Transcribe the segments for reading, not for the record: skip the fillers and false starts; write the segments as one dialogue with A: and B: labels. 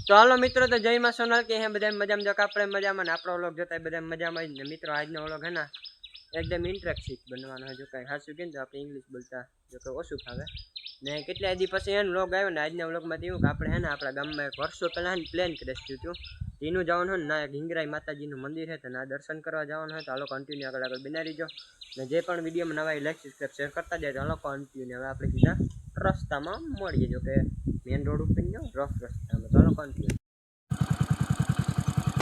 A: તો હાલો મિત્રો, તો જય માં સોનલ કે હે બધા મજામાં જો આપણે મજામાં ને આપણો વ્લોગ જોતા બધા મજામાં જ ને મિત્રો. આજનો વ્લોગ હે ને એકદમ ઇન્ટરેક્ટિવ બનવાનો છે. જો કાંઈ હાસું કે તો આપણે ઇંગ્લિશ બોલતા જો કે ઓછું ફાવે ને કેટલા દી પછી એને વ્લોગ આવ્યો ને આજના વ્લોગમાં એવું કે આપણે હે ને આપણા ગામમાં એક વર્ષો પહેલાં પ્લેન ક્રેશ થયું હતું. એનું જવાનું હોય ને ના હિંગરાઈ માતાજીનું મંદિર છે તો ના દર્શન કરવા જવાનું હોય તો હાલો કન્ટિન્યુ આગળ બનાવી રહીજો ને જે પણ વિડીયોમાં નવા લાઈક સબસ્ક્રાઈબ શેર કરતા જાય તો હાલો કન્ટિન્યુ. હવે આપણે સીધા રસ્તામાં મળીએ, જો કે મેન રોડ ઉપર રફ રસ્તામાં. ચાલો કન્ટિન્યુ.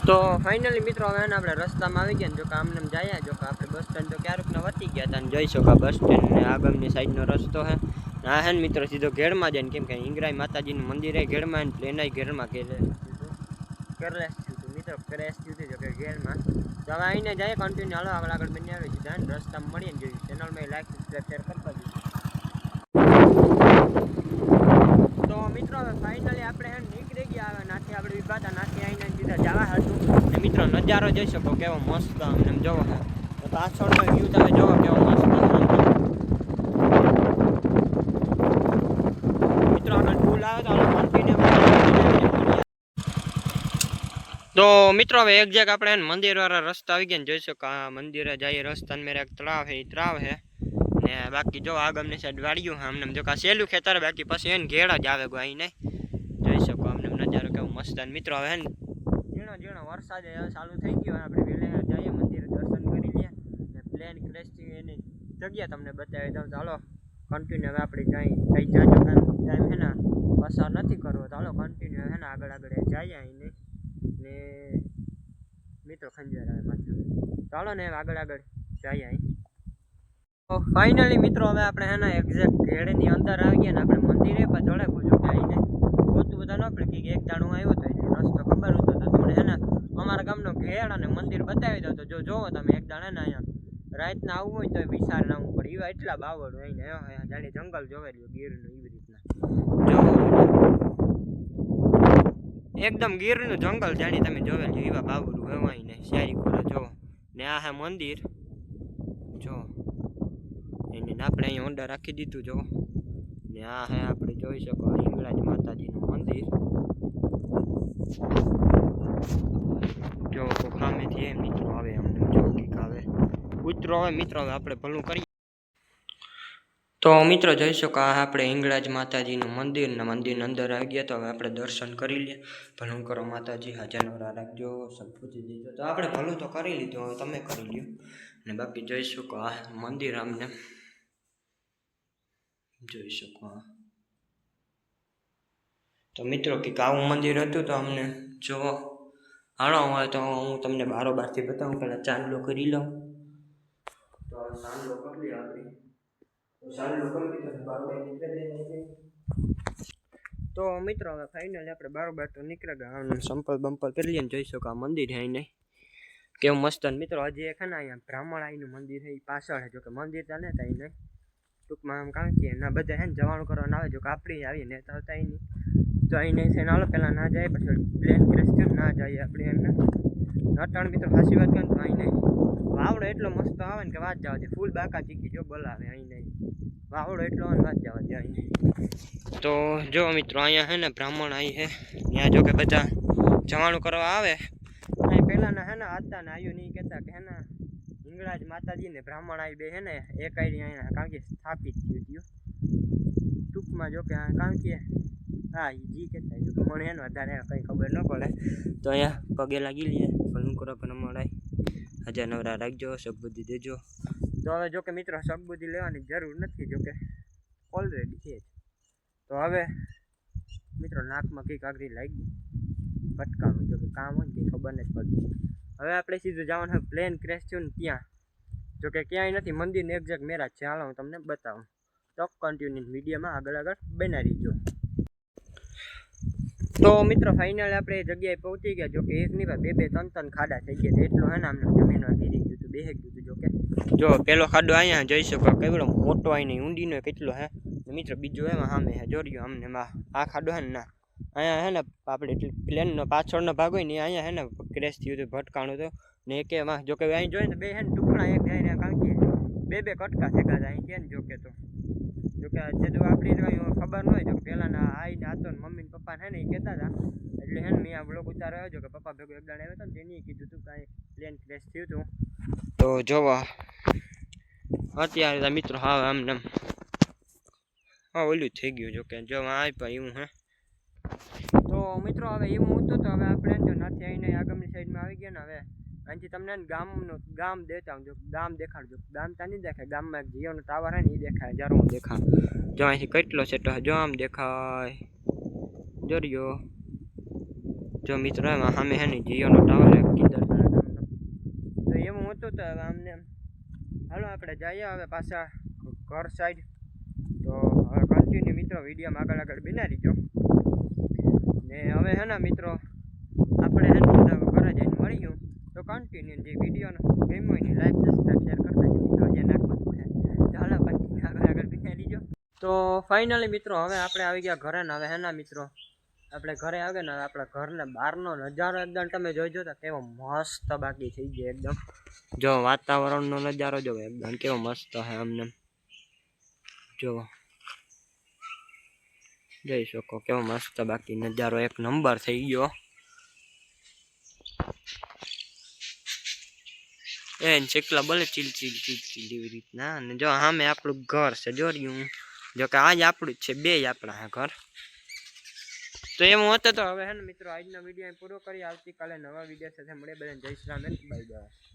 A: તો ફાઇનલી મિત્રો હવે આપણે રસ્તામાં આવી ગયા ને જો કે આમને જાય જો કે આપણે બસ સ્ટેન્ડ તો ક્યારેકના વધી ગયા હતા ને જોઈ શકો બસ સ્ટેન્ડ ને આગળની સાઈડનો રસ્તો છે. આ હે ને મિત્રો સીધો ઘેરમાં જાય ને કેમ કે હિંગરાઈ માતાજીનું મંદિર એ ઘેરમાં ને પ્લેન ઘેરમાં કેરલેસ થયું હતું મિત્રો, ક્રેશ થયું હતું જો કે ઘેરમાં. તો હવે આવીને જાય કન્ટિન્યુ. હાલો આગળ બની આવે સીધા ને રસ્તામાં મળીએ ને જોયું ચેનલમાં લાઈક સબસ્ક્રાઈબ શેર કરતા જઈએ. તો મિત્રો હવે ફાઇનલી આપણે હે નીકળી ગયા. હવે નાથી આપણે વિભાતા નાથી આવીને સીધા જવા હતું ને મિત્રો નજારો જોઈ શકો કેવો મસ્ત અમને જોવો છે. તો પાછળનો વ્યૂ તમે જોવો કેવો મસ્ત મિત્રો. આગળ પુલ આવે તો કન્ટિન્યુ. તો મિત્રો હવે એક જગ્યા આપણે મંદિર વાળા રસ્તા આવી ગયા ને જોઈ શકો આ મંદિરે જઈએ રસ્તા મેરે એક તળાવ છે એ તળાવ છે ને બાકી જો આગળની સાઈડ વાળ્યું છે અમને જો કે સહેલું ખેતર બાકી પછી એને ઘેડા જ આવે ગઈ નહીં જોઈ શકો અમને નજારો કેવો મસ્ત. મિત્રો હવે ને ઝીણો ઝીણો વરસાદ ચાલુ થઈ ગયો આપણે વહેલા જઈએ મંદિરે દર્શન કરી લઈએ ને પ્લેન ક્રેશિંગ એની જગ્યા તમને બતાવી દઉં. ચાલો કન્ટિન્યુ. હવે આપણે કઈ જાજો ટાઈમ છે ને પસાર નથી કરવો તો હાલો કન્ટિન્યુ છે ને આગળ જઈએ અહીં ને મિત્રો ખંજર આવે માથે. ચાલો ને આગળ જઈએ અહીં. તો ફાઇનલી મિત્રો હવે આપણે હે ને એક્ઝેક્ટ ઘેડની અંદર આવી ગયા ને આપણે મંદિરે પણ જોડે પૂછો કે આવીને ગોતું બધા ન પડે કે એક દાણું આવ્યો હતો એટલે રસ્તો ખબર હતો તો તમને હે ને અમારા ગામનો ઘેડ અને મંદિર બતાવી દો તો જો જોવો તમે એક દાણે ને અહીંયા રાતના આવવું હોય તો વિચાર ના આવવું પડે એવા એટલા બાવળ અહીંયા જાણે જંગલ જોવે લ્યો ગીરનું એવી રીતના જો એકદમ ગીરનું જંગલ જાણી તમે જોવે લ્યો એવા બાવળું હવાય ને શારી ખોરા જો ને આ હે મંદિર જો એને આપણે અહીંયા ઓંડા રાખી દીધું જો ને આ હે આપણે જોઈ શકો હિંગળાજ માતાજીનું મંદિર જો ખામેથી એ મિત્રો આવે અમને જો કીક આવે કૂતરો આવે મિત્રો. હવે આપણે ભલું કરીએ તો મિત્રો જોઈ શકો આ આપણે હિંગળાજ માતાજીનું મંદિર ને મંદિરની અંદર આવી ગયા. તો હવે આપણે દર્શન કરી લઈએ. ભલું કરો માતાજી, હાજર નવરા રાખજો, સદબુદ્ધિ દેજો. તો આપણે ભલું તો કરી લીધું, હવે તમે કરી લ્યો ને બાકી જોઈ શકો આ મંદિર અમને જોઈ શકો. તો મિત્રો કંઈક આવું મંદિર હતું તો અમને જો હાલો હોય તો હું તમને બારોબારથી બતાવું. પહેલાં ચાંદલો કરી લઉં તો ચાંદલો કરી લઈએ આપણે. તો ચાંદલો કરી દીધો બારોબાર નીકળે. તો મિત્રો હવે ફાઇનલી આપણે બારોબાર તો નીકળે ગયા. સંપલ બંપલ કરી લઈએ ને જોઈ શકો આ મંદિર છે નહીં કેવું મસ્ત. મિત્રો હજી એક છે ને અહીંયા બ્રાહ્મણ આઈનું મંદિર છે એ પાછળ છે જો કે મંદિર ચાલે તો અહીં નહીં ટૂંકમાં આમ કારણ કે એના બધા છે ને જવાનું કરવાનું આવે જો કે આપણી આવીએ ને તો આવતા નહીં તો અહીં નહીં થઈને હાલો પહેલાં ના જાય પછી પ્લેન ક્રેશ થયું ના જઈએ આપણે એમને નટાણ. મિત્રો સાચી વાત કરું તો અહીં નહીં વાવડો એટલો મસ્ત આવે ને કે વાત જવા દે ફૂલ બાકા ચીકી જો બોલાવે અહીં નહીં વાવડો એટલો આવે વાત જવા દે અહીં નહીં. તો જો મિત્રો અહીંયા છે ને બ્રાહ્મણ અહીં છે ત્યાં જો કે બધા જવાનું કરવા આવે અહીં પહેલાંના હે ને હતા ને આવ્યું નહીં કહેતા કે હે ને હિંગળાજ માતાજી ને બ્રાહ્મણ આવી બે હે ને એક આઈડી અહીંયા કારણ કે સ્થાપિત થયું ટૂંકમાં જો કે કારણ કે હા જી કહેતા જો કે મને એને વધારે કંઈ ખબર ન પડે તો અહીંયા પગે લાગી લઈએ ભલું કરો પણ મળાય હાજર નવરા રાખજો, સદબુદ્ધિ દેજો. તો હવે જો કે મિત્રો સદબુદ્ધિ લેવાની જરૂર નથી જો કે ઓલરેડી છે. તો હવે મિત્રો નાકમાં કંઈક આગળ લાગી ભટકાનું જો કે કામ હોય ને કંઈ ખબર નથી પડતી. હવે આપણે સીધું જવાનું હોય પ્લેન ક્રેશ થયું ને ત્યાં જો કે ક્યાંય નથી મંદિરને એક્ઝેક્ટ મેરા છે. હાલો હું તમને બતાવું તો કન્ટિન્યુ વિડીયોમાં આગળ બનાવી દો. તો મિત્રો ફાઇનલ આપણે એ જગ્યાએ પહોંચી ગયા જો કે એક નહીં બે બે ત્રણ ખાડા થઈ ગયા એટલો હે ને અમને જમીનમાં ગીરી ગયું હતું બેહી ગયું હતું જો કે જો પેલો ખાડો અહીંયા જોઈ શકો કેવડો મોટો આવીને ઊંડીનો કેટલો હે મિત્રો. બીજો એમાં સામે હે જોડ્યો અમને આ ખાડો હે ને ના અહીંયા હે ને આપણે પ્લેનનો પાછળનો ભાગ હોય ને અહીંયા હે ને ક્રેશ થયું હતું ભટકાણું હતું ને એક એમાં જો કે અહીં જોઈએ તો બે હે ને ટુકડા એક જાય કારણ કે બે કટકા થેગા હતા અહીં કે ને જો કે તો જો કે જે તો આપણી કંઈ ખબર ન હોય જો પહેલાંના આઈને આતો ને મમ્મી ને પપ્પા છે ને એ કહેતા હતા એટલે એટલે હે ને મેં આ બ્લોગ ઉતાર્યો જો કે પપ્પા ભેગો એક દાડ આવ્યો હતો ને તેની કીધું તું કાંઈ પ્લેન ક્રેશ થયું હતું તો જોવા અત્યારે મિત્રો હા આમને હા ઓલું થઈ ગયું જો કે જો આ એવું હે તો મિત્રો હવે એવું હતું તો હવે આપણે જો નથી આવીને આગળની સાઈડમાં આવી ગયા ને હવે અહીંથી તમને ગામ દેતા જો ગામ દેખાડજો ગામ ત્યાં નહીં દેખાય ગામમાં એક જીઓનો ટાવર હે ને એ દેખાય જ્યારે હું દેખા જો અહીંથી કેટલો છે તો જો આમ દેખાય જોરિયો જો મિત્રો એમાં સામે હે ને જીઓનો ટાવર હે કિંદરવાળા ગામનો તો એવું હતું તો હવે આમને હાલો આપણે જઈએ હવે પાછા ઘર સાઈડ તો હવે કન્ટિન્યુ મિત્રો વિડીયોમાં આગળ બિના રહીજો ને હવે હે ને મિત્રો આપણે હે ને ઘરે જઈને મળ્યું તો કન્ટિન્યુ જે વિડીયોનો ગેમ હોય ને લાઈક સબસ્ક્રાઈબ શેર કરતા મિત્રો જે નાખવાનું છે ચાલો કન્ટિન્યુ આગળ બિના રહીજો તો ફાઇનલી મિત્રો હવે આપણે આવી ગયા ઘરે ને હવે હે ને મિત્રો આપણે ઘરે આવે ને આપણા ઘરને બહારનો નજારો એકદમ તમે જોઈજો તો કેવો મસ્ત બાકી થઈ ગયો એકદમ જો વાતાવરણનો નજારો જો એકદમ કેવો મસ્ત છે અમને જો જોઈ શકો કેવો મસ્ત બાકી નજારો એક નંબર થઈ ગયો ચેકલા બોલે ચીલ એવી રીતના અને જો સામે આપણું ઘર છે જોર્યું જો કે આજ આપણું જ છે બે આપણા ઘર તો એમ હોતો તો હવે હે ને મિત્રો આજનો વિડીયો પૂરો કરી આવતીકાલે નવા વિડીયો સાથે મળે બધાને જય શ્રી રામ બાય બાય